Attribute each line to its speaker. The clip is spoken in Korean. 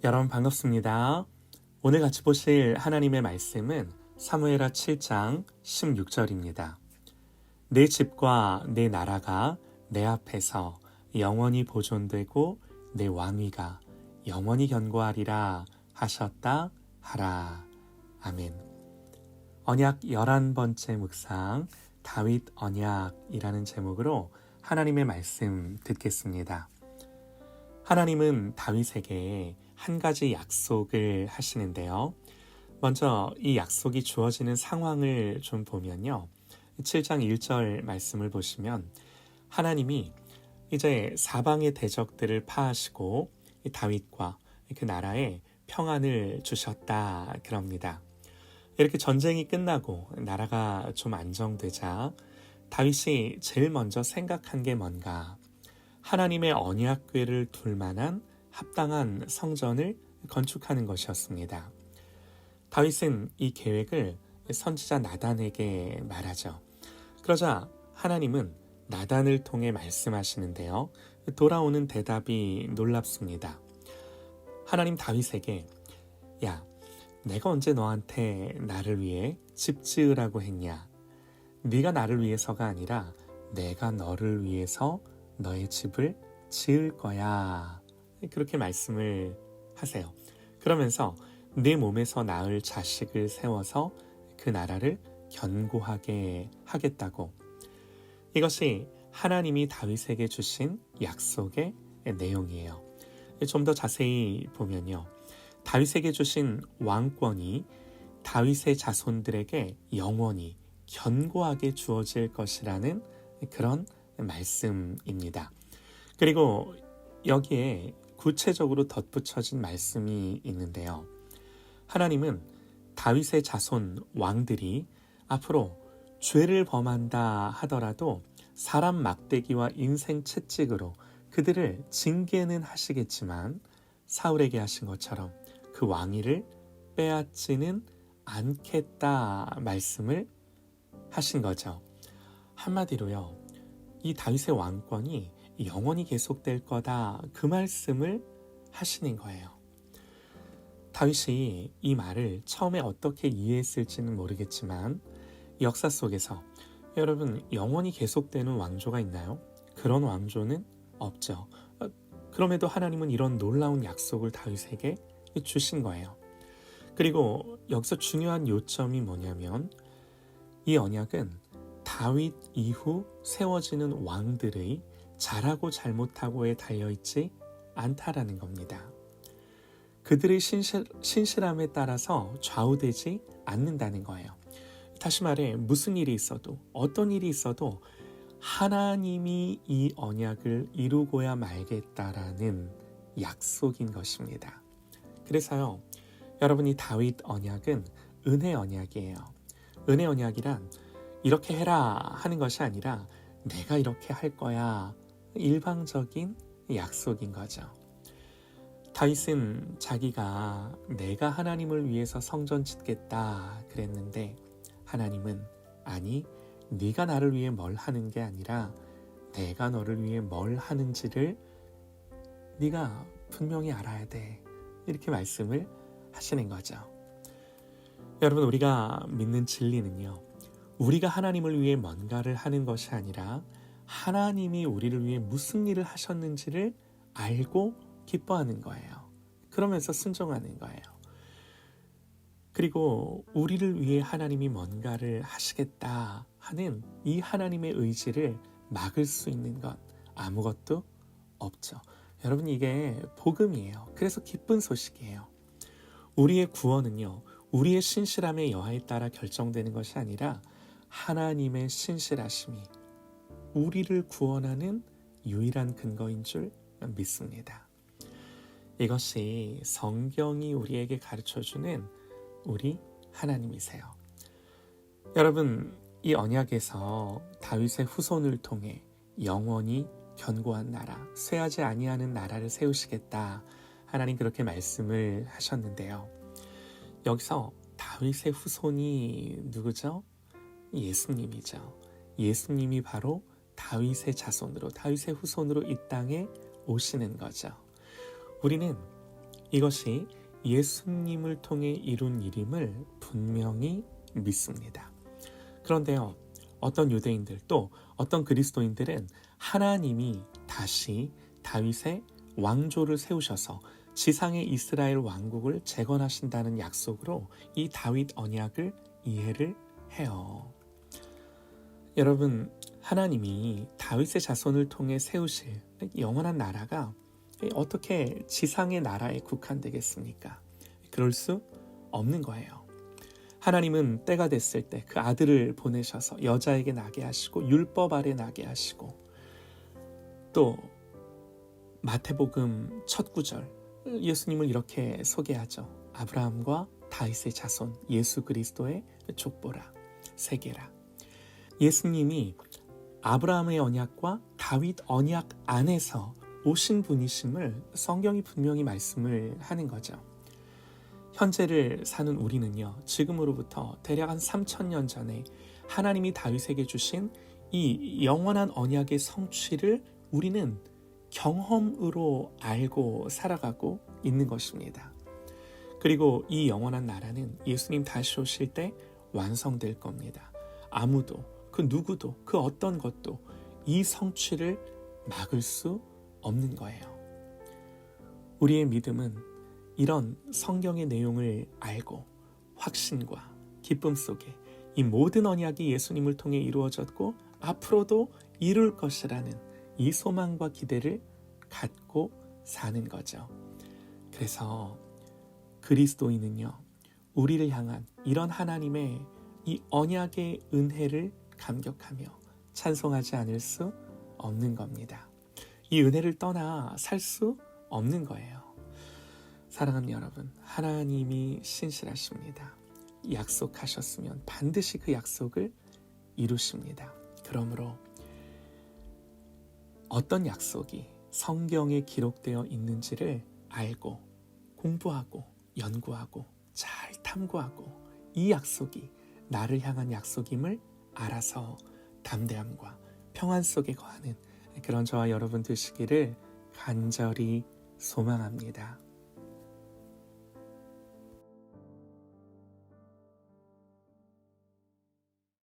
Speaker 1: 여러분 반갑습니다. 오늘 같이 보실 하나님의 말씀은 사무엘하 7장 16절입니다. 내 집과 내 나라가 내 앞에서 영원히 보존되고 내 왕위가 영원히 견고하리라 하셨다 하라. 아멘. 언약 11번째 묵상 다윗 언약이라는 제목으로 하나님의 말씀 듣겠습니다. 하나님은 다윗에게 한 가지 약속을 하시는데요. 먼저 이 약속이 주어지는 상황을 좀 보면요. 7장 1절 말씀을 보시면 하나님이 이제 사방의 대적들을 파하시고 다윗과 그 나라에 평안을 주셨다 그럽니다. 이렇게 전쟁이 끝나고 나라가 좀 안정되자 다윗이 제일 먼저 생각한 게 뭔가? 하나님의 언약궤를 둘 만한 합당한 성전을 건축하는 것이었습니다. 다윗은 이 계획을 선지자 나단에게 말하죠. 그러자 하나님은 나단을 통해 말씀하시는데요. 돌아오는 대답이 놀랍습니다. 하나님 다윗에게 야, 내가 언제 너한테 나를 위해 집 지으라고 했냐? 네가 나를 위해서가 아니라 내가 너를 위해서 너의 집을 지을 거야. 그렇게 말씀을 하세요. 그러면서 네 몸에서 낳을 자식을 세워서 그 나라를 견고하게 하겠다고. 이것이 하나님이 다윗에게 주신 약속의 내용이에요. 좀 더 자세히 보면요. 다윗에게 주신 왕권이 다윗의 자손들에게 영원히 견고하게 주어질 것이라는 그런 말씀입니다. 그리고 여기에 구체적으로 덧붙여진 말씀이 있는데요. 하나님은 다윗의 자손 왕들이 앞으로 죄를 범한다 하더라도 사람 막대기와 인생 채찍으로 그들을 징계는 하시겠지만 사울에게 하신 것처럼 그 왕위를 빼앗지는 않겠다 말씀을 하신 거죠. 한마디로요. 이 다윗의 왕권이 영원히 계속될 거다 그 말씀을 하시는 거예요. 다윗이 이 말을 처음에 어떻게 이해했을지는 모르겠지만 역사 속에서 여러분 영원히 계속되는 왕조가 있나요? 그런 왕조는 없죠. 그럼에도 하나님은 이런 놀라운 약속을 다윗에게 주신 거예요. 그리고 여기서 중요한 요점이 뭐냐면 이 언약은 다윗 이후 세워지는 왕들의 잘하고 잘못하고에 달려있지 않다라는 겁니다. 그들의 신실함에 따라서 좌우되지 않는다는 거예요. 다시 말해 무슨 일이 있어도 어떤 일이 있어도 하나님이 이 언약을 이루고야 말겠다라는 약속인 것입니다. 그래서요. 여러분이 다윗 언약은 은혜 언약이에요. 은혜 언약이란 이렇게 해라 하는 것이 아니라 내가 이렇게 할 거야 일방적인 약속인 거죠. 다윗은 자기가 내가 하나님을 위해서 성전 짓겠다 그랬는데 하나님은 아니 네가 나를 위해 뭘 하는 게 아니라 내가 너를 위해 뭘 하는지를 네가 분명히 알아야 돼 이렇게 말씀을 하시는 거죠. 여러분 우리가 믿는 진리는요. 우리가 하나님을 위해 뭔가를 하는 것이 아니라 하나님이 우리를 위해 무슨 일을 하셨는지를 알고 기뻐하는 거예요. 그러면서 순종하는 거예요. 그리고 우리를 위해 하나님이 뭔가를 하시겠다 하는 이 하나님의 의지를 막을 수 있는 것 아무것도 없죠. 여러분 이게 복음이에요. 그래서 기쁜 소식이에요. 우리의 구원은요. 우리의 신실함의 여하에 따라 결정되는 것이 아니라 하나님의 신실하심이 우리를 구원하는 유일한 근거인 줄 믿습니다. 이것이 성경이 우리에게 가르쳐주는 우리 하나님이세요. 여러분 이 언약에서 다윗의 후손을 통해 영원히 견고한 나라, 쇠하지 아니하는 나라를 세우시겠다. 하나님 그렇게 말씀을 하셨는데요. 여기서 다윗의 후손이 누구죠? 예수님이죠. 예수님이 바로 다윗의 자손으로, 다윗의 후손으로 이 땅에 오시는 거죠. 우리는 이것이 예수님을 통해 이룬 일임을 분명히 믿습니다. 그런데요, 어떤 유대인들 또 어떤 그리스도인들은 하나님이 다시 다윗의 왕조를 세우셔서 지상의 이스라엘 왕국을 재건하신다는 약속으로 이 다윗 언약을 이해를 해요. 여러분, 하나님이 다윗의 자손을 통해 세우실 영원한 나라가 어떻게 지상의 나라에 국한되겠습니까? 그럴 수 없는 거예요. 하나님은 때가 됐을 때 그 아들을 보내셔서 여자에게 나게 하시고 율법 아래 나게 하시고, 또 마태복음 첫 구절 예수님을 이렇게 소개하죠. 아브라함과 다윗의 자손 예수 그리스도의 족보라, 세계라. 예수님이 아브라함의 언약과 다윗 언약 안에서 오신 분이심을 성경이 분명히 말씀을 하는 거죠. 현재를 사는 우리는요, 지금으로부터 대략 한 3000년 전에 하나님이 다윗에게 주신 이 영원한 언약의 성취를 우리는 경험으로 알고 살아가고 있는 것입니다. 그리고 이 영원한 나라는 예수님 다시 오실 때 완성될 겁니다. 아무도, 그 누구도, 그 어떤 것도 이 성취를 막을 수 없는 거예요. 우리의 믿음은 이런 성경의 내용을 알고 확신과 기쁨 속에 이 모든 언약이 예수님을 통해 이루어졌고 앞으로도 이룰 것이라는 이 소망과 기대를 갖고 사는 거죠. 그래서 그리스도인은요, 우리를 향한 이런 하나님의 이 언약의 은혜를 감격하며 찬송하지 않을 수 없는 겁니다. 이 은혜를 떠나 살 수 없는 거예요. 사랑하는 여러분, 하나님이 신실하십니다. 약속하셨으면 반드시 그 약속을 이루십니다. 그러므로 어떤 약속이 성경에 기록되어 있는지를 알고 공부하고 연구하고 잘 탐구하고 이 약속이 나를 향한 약속임을 알아서 담대함과 평안 속에 거하는 그런 저와 여러분 되시기를 간절히 소망합니다.